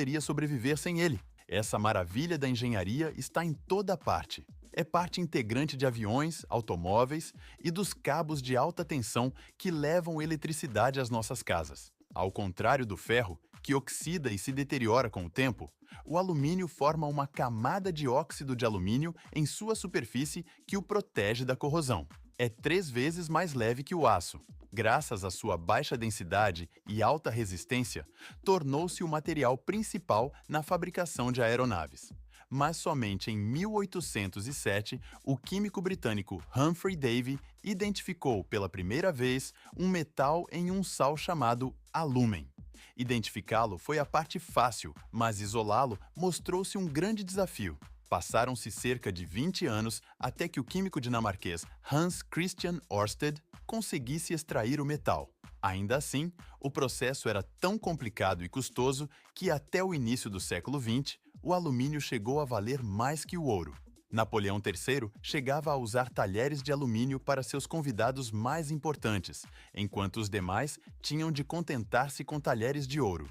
poderia sobreviver sem ele. Essa maravilha da engenharia está em toda parte. É parte integrante de aviões, automóveis e dos cabos de alta tensão que levam eletricidade às nossas casas. Ao contrário do ferro, que oxida e se deteriora com o tempo, o alumínio forma uma camada de óxido de alumínio em sua superfície que o protege da corrosão. É 3 vezes mais leve que o aço. Graças à sua baixa densidade e alta resistência, tornou-se o material principal na fabricação de aeronaves. Mas somente em 1807, o químico britânico Humphrey Davy identificou pela primeira vez um metal em um sal chamado alúmen. Identificá-lo foi a parte fácil, mas isolá-lo mostrou-se um grande desafio. Passaram-se cerca de 20 anos até que o químico dinamarquês Hans Christian Ørsted conseguisse extrair o metal. Ainda assim, o processo era tão complicado e custoso que até o início do século XX, o alumínio chegou a valer mais que o ouro. Napoleão III chegava a usar talheres de alumínio para seus convidados mais importantes, enquanto os demais tinham de contentar-se com talheres de ouro.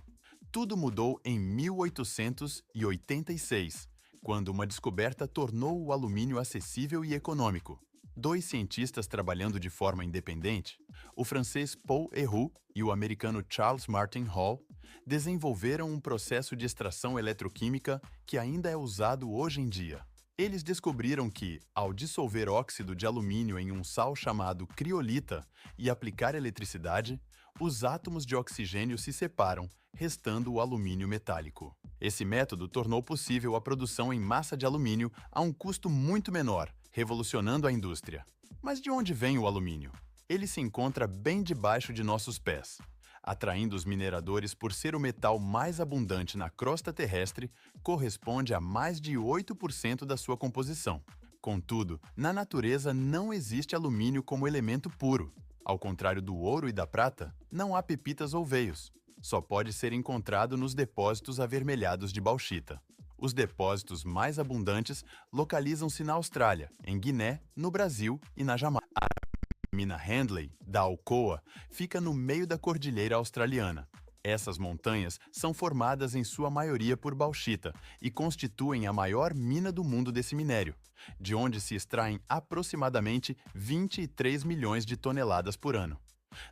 Tudo mudou em 1886, quando uma descoberta tornou o alumínio acessível e econômico. 2 cientistas trabalhando de forma independente, o francês Paul Héroult e o americano Charles Martin Hall, desenvolveram um processo de extração eletroquímica que ainda é usado hoje em dia. Eles descobriram que, ao dissolver óxido de alumínio em um sal chamado criolita e aplicar eletricidade, os átomos de oxigênio se separam, restando o alumínio metálico. Esse método tornou possível a produção em massa de alumínio a um custo muito menor, revolucionando a indústria. Mas de onde vem o alumínio? Ele se encontra bem debaixo de nossos pés. Atraindo os mineradores por ser o metal mais abundante na crosta terrestre, corresponde a mais de 8% da sua composição. Contudo, na natureza não existe alumínio como elemento puro. Ao contrário do ouro e da prata, não há pepitas ou veios. Só pode ser encontrado nos depósitos avermelhados de bauxita. Os depósitos mais abundantes localizam-se na Austrália, em Guiné, no Brasil e na Jamaica. A mina Handley, da Alcoa, fica no meio da cordilheira australiana. Essas montanhas são formadas em sua maioria por bauxita e constituem a maior mina do mundo desse minério, de onde se extraem aproximadamente 23 milhões de toneladas por ano.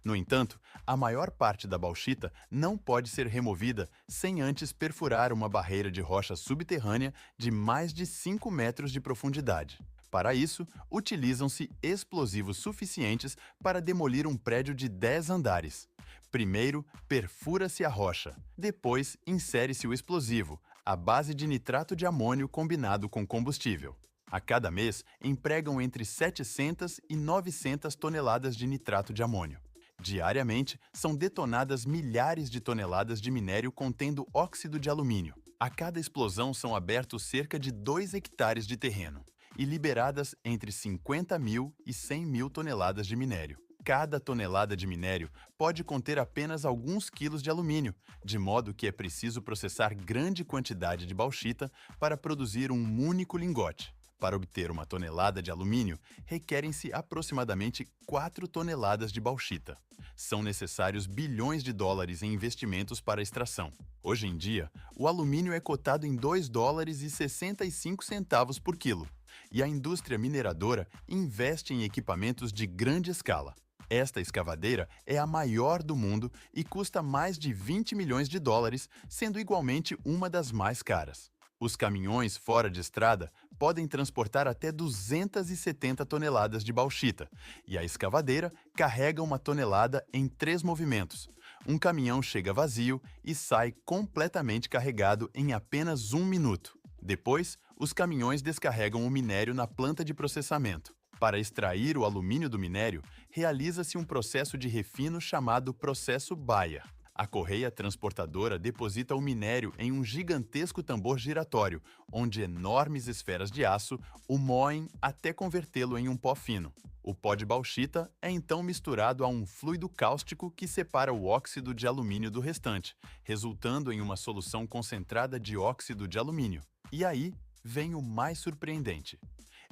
No entanto, a maior parte da bauxita não pode ser removida sem antes perfurar uma barreira de rocha subterrânea de mais de 5 metros de profundidade. Para isso, utilizam-se explosivos suficientes para demolir um prédio de 10 andares. Primeiro, perfura-se a rocha. Depois, insere-se o explosivo, à base de nitrato de amônio combinado com combustível. A cada mês, empregam entre 700 e 900 toneladas de nitrato de amônio. Diariamente, são detonadas milhares de toneladas de minério contendo óxido de alumínio. A cada explosão são abertos cerca de 2 hectares de terreno e liberadas entre 50 mil e 100 mil toneladas de minério. Cada tonelada de minério pode conter apenas alguns quilos de alumínio, de modo que é preciso processar grande quantidade de bauxita para produzir um único lingote. Para obter uma tonelada de alumínio, requerem-se aproximadamente 4 toneladas de bauxita. São necessários bilhões de dólares em investimentos para a extração. Hoje em dia, o alumínio é cotado em $2,65 por quilo, e a indústria mineradora investe em equipamentos de grande escala. Esta escavadeira é a maior do mundo e custa mais de 20 milhões de dólares, sendo igualmente uma das mais caras. Os caminhões fora de estrada podem transportar até 270 toneladas de bauxita, e a escavadeira carrega 1 tonelada em 3 movimentos. Um caminhão chega vazio e sai completamente carregado em apenas 1 minuto. Depois, os caminhões descarregam o minério na planta de processamento. Para extrair o alumínio do minério, realiza-se um processo de refino chamado processo Baia. A correia transportadora deposita o minério em um gigantesco tambor giratório, onde enormes esferas de aço o moem até convertê-lo em um pó fino. O pó de bauxita é então misturado a um fluido cáustico que separa o óxido de alumínio do restante, resultando em uma solução concentrada de óxido de alumínio. E aí vem o mais surpreendente.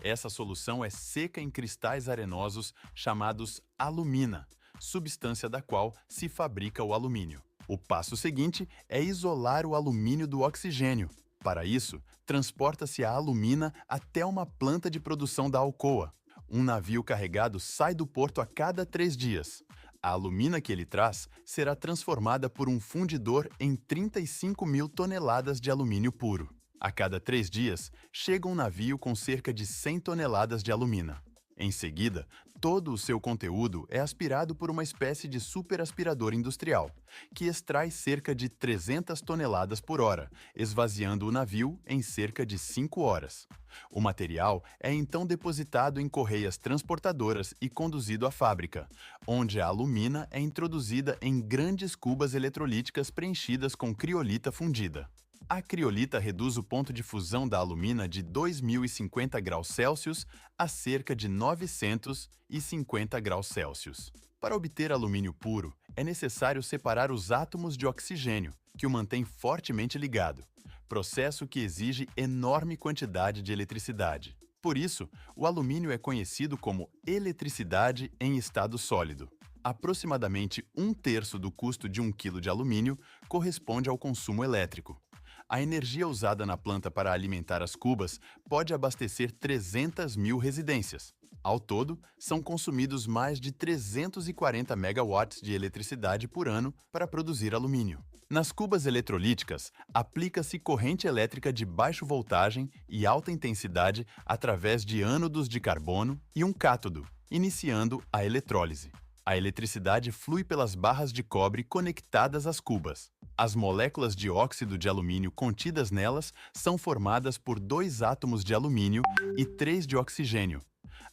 Essa solução é seca em cristais arenosos chamados alumina, substância da qual se fabrica o alumínio. O passo seguinte é isolar o alumínio do oxigênio. Para isso, transporta-se a alumina até uma planta de produção da Alcoa. Um navio carregado sai do porto a cada 3 dias. A alumina que ele traz será transformada por um fundidor em 35 mil toneladas de alumínio puro. A cada 3 dias, chega um navio com cerca de 100 toneladas de alumina. Em seguida, todo o seu conteúdo é aspirado por uma espécie de superaspirador industrial, que extrai cerca de 300 toneladas por hora, esvaziando o navio em cerca de 5 horas. O material é então depositado em correias transportadoras e conduzido à fábrica, onde a alumina é introduzida em grandes cubas eletrolíticas preenchidas com criolita fundida. A criolita reduz o ponto de fusão da alumina de 2050 graus Celsius a cerca de 950 graus Celsius. Para obter alumínio puro, é necessário separar os átomos de oxigênio, que o mantém fortemente ligado, processo que exige enorme quantidade de eletricidade. Por isso, o alumínio é conhecido como eletricidade em estado sólido. Aproximadamente 1/3 do custo de 1 kg de alumínio corresponde ao consumo elétrico. A energia usada na planta para alimentar as cubas pode abastecer 300 mil residências. Ao todo, são consumidos mais de 340 megawatts de eletricidade por ano para produzir alumínio. Nas cubas eletrolíticas, aplica-se corrente elétrica de baixa voltagem e alta intensidade através de ânodos de carbono e um cátodo, iniciando a eletrólise. A eletricidade flui pelas barras de cobre conectadas às cubas. As moléculas de óxido de alumínio contidas nelas são formadas por 2 átomos de alumínio e 3 de oxigênio.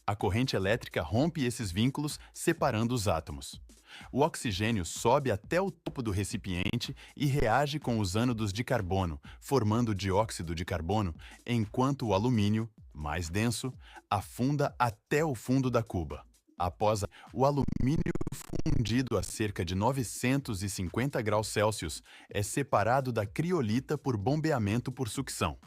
A corrente elétrica rompe esses vínculos, separando os átomos. O oxigênio sobe até o topo do recipiente e reage com os ânodos de carbono, formando dióxido de carbono, enquanto o alumínio, mais denso, afunda até o fundo da cuba. Após o alumínio fundido a cerca de 950 graus Celsius, é separado da criolita por bombeamento por sucção.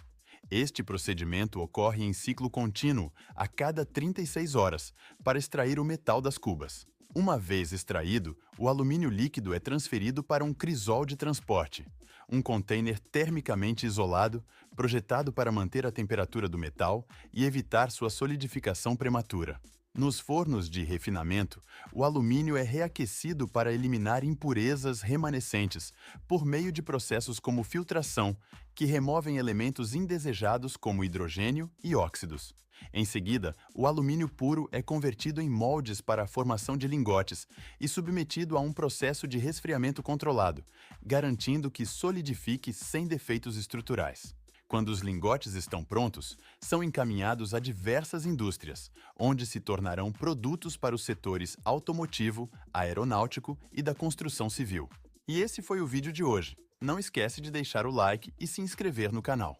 Este procedimento ocorre em ciclo contínuo, a cada 36 horas, para extrair o metal das cubas. Uma vez extraído, o alumínio líquido é transferido para um crisol de transporte, um container termicamente isolado, projetado para manter a temperatura do metal e evitar sua solidificação prematura. Nos fornos de refinamento, o alumínio é reaquecido para eliminar impurezas remanescentes por meio de processos como filtração, que removem elementos indesejados como hidrogênio e óxidos. Em seguida, o alumínio puro é convertido em moldes para a formação de lingotes e submetido a um processo de resfriamento controlado, garantindo que solidifique sem defeitos estruturais. Quando os lingotes estão prontos, são encaminhados a diversas indústrias, onde se tornarão produtos para os setores automotivo, aeronáutico e da construção civil. E esse foi o vídeo de hoje. Não esquece de deixar o like e se inscrever no canal.